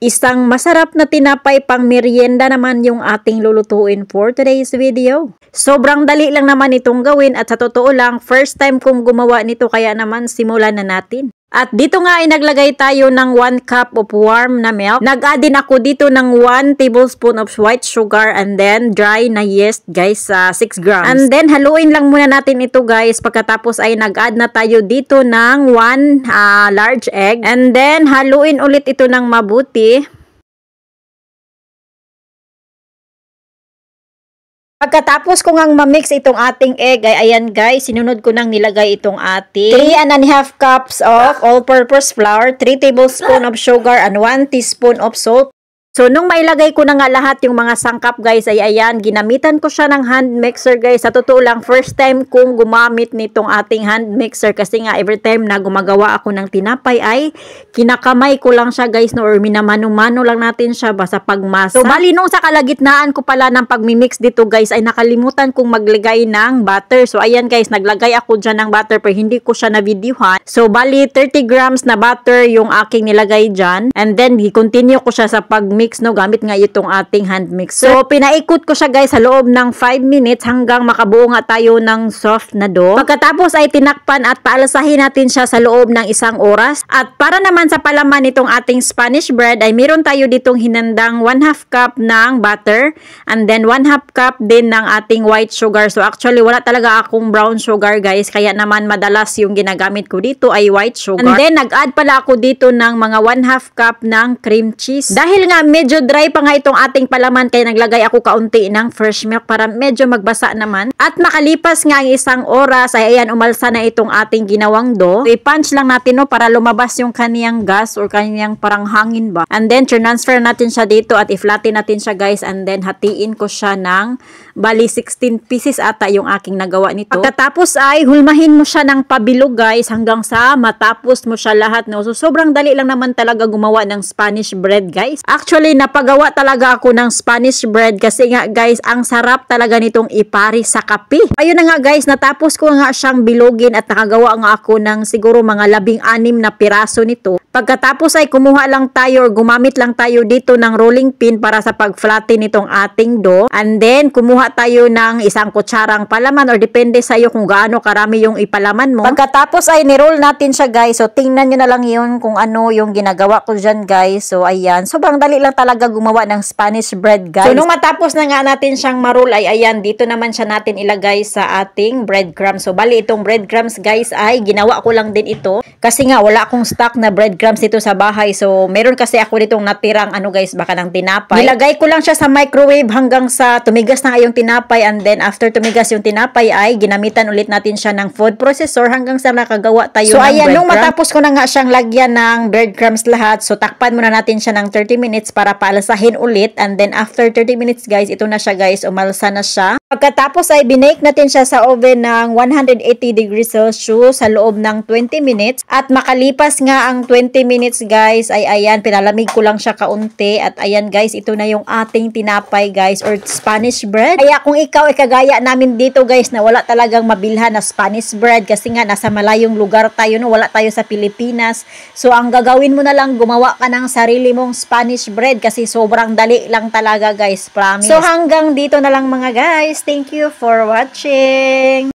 Isang masarap na tinapay pang merienda naman yung ating lulutuin for today's video. Sobrang dali lang naman itong gawin at sa totoo lang, first time kong gumawa nito kaya naman simulan na natin. At dito nga ay naglagay tayo ng 1 cup of warm na milk. Nag-add din ako dito ng 1 tablespoon of white sugar and then dry na yeast guys, 6 grams. And then haluin lang muna natin ito guys. Pagkatapos ay nag-add na tayo dito ng 1 large egg. And then haluin ulit ito ng mabuti. Pagkatapos ko ngang ma-mix itong ating egg, ay ayan guys, sinunod ko nang nilagay itong ating 3.5 cups of all-purpose flour, 3 tablespoons of sugar, and 1 teaspoon of salt. So, nung mailagay ko na nga lahat yung mga sangkap guys, ay ayan, ginamitan ko siya ng hand mixer guys. Sa totoo lang, first time kong gumamit nitong ating hand mixer kasi nga every time na gumagawa ako ng tinapay ay kinakamay ko lang siya guys, no, or minamano-mano lang natin siya basta pagmasa. So, bali nung sa kalagitnaan ko pala ng pagmimix dito guys, ay nakalimutan kong maglagay ng butter. So, ayan guys, naglagay ako dyan ng butter pero hindi ko siya na-videohan. So, bali 30 grams na butter yung aking nilagay dyan. And then, i-continue ko siya sa pagmix, no, gamit nga itong ating hand mixer. So, pinaikot ko siya guys sa loob ng 5 minutes hanggang makabuo nga tayo ng soft na dough. Pagkatapos ay tinakpan at paalasahin natin siya sa loob ng 1 oras. At para naman sa palaman nitong ating Spanish bread ay meron tayo ditong hinandang 1/2 cup ng butter and then 1/2 cup din ng ating white sugar. So, actually wala talaga akong brown sugar guys, kaya naman madalas yung ginagamit ko dito ay white sugar. And then nag-add pala ako dito ng mga 1/2 cup ng cream cheese. Dahil nga medyo dry pa nga itong ating palaman kaya naglagay ako kaunti ng fresh milk para medyo magbasa naman. At makalipas nga ang 1 oras ay ayan, umalsa na itong ating ginawang dough. So, i-punch lang natin, no, para lumabas yung kaniyang gas or kaniyang parang hangin ba. And then transfer natin siya dito at i-flatten natin siya guys, and then hatiin ko siya ng bali 16 pieces ata yung aking nagawa nito. Pagkatapos ay hulmahin mo siya ng pabilog guys hanggang sa matapos mo siya lahat, no. So sobrang dali lang naman talaga gumawa ng Spanish bread guys. Actually napagawa talaga ako ng Spanish bread kasi nga guys, ang sarap talaga nitong ipari sa kape. Ayun na nga guys, natapos ko nga siyang bilogin at nakagawa nga ako ng siguro mga 16 na piraso nito. Pagkatapos ay kumuha lang tayo or gumamit lang tayo dito ng rolling pin para sa pag-flatten nitong ating dough. And then kumuha tayo ng 1 kutsarang palaman or depende sa iyo kung gaano karami yung ipalaman mo. Pagkatapos ay ni-roll natin siya guys. So tingnan nyo na lang yun kung ano yung ginagawa ko dyan guys. So ayan, sobrang dali lang talaga gumawa ng Spanish bread guys. So nung matapos na nga natin siyang ma-roll ay ayan, dito naman siya natin ilagay sa ating breadcrumbs. So bali itong breadcrumbs guys ay ginawa ko lang din ito kasi nga wala akong stock na breadcrumbs dito sa bahay. So meron kasi ako ditong natirang ano guys, baka ng tinapay. Nilagay ko lang siya sa microwave hanggang sa tumigas na yung tinapay, and then after tumigas yung tinapay ay ginamitan ulit natin siya ng food processor hanggang sa nakagawa tayo ng breadcrumbs. So ayan, nung matapos ko na nga siyang lagyan ng breadcrumbs lahat, so takpan muna natin siya ng 30 minutes para paalasahin ulit. And then after 30 minutes guys, ito na siya guys, umalsa na siya. Pagkatapos ay binake natin siya sa oven ng 180 degrees Celsius sa loob ng 20 minutes. At makalipas nga ang 20 minutes guys, ay ayan, pinalamig ko lang siya kaunti. At ayan guys, ito na yung ating tinapay guys, or Spanish bread. Kaya kung ikaw ay kagaya namin dito guys na wala talagang mabilhan na Spanish bread kasi nga nasa malayong lugar tayo, no, wala tayo sa Pilipinas. So ang gagawin mo na lang, gumawa ka ng sarili mong Spanish bread kasi sobrang dali lang talaga guys, promise. So hanggang dito na lang mga guys. Thank you for watching.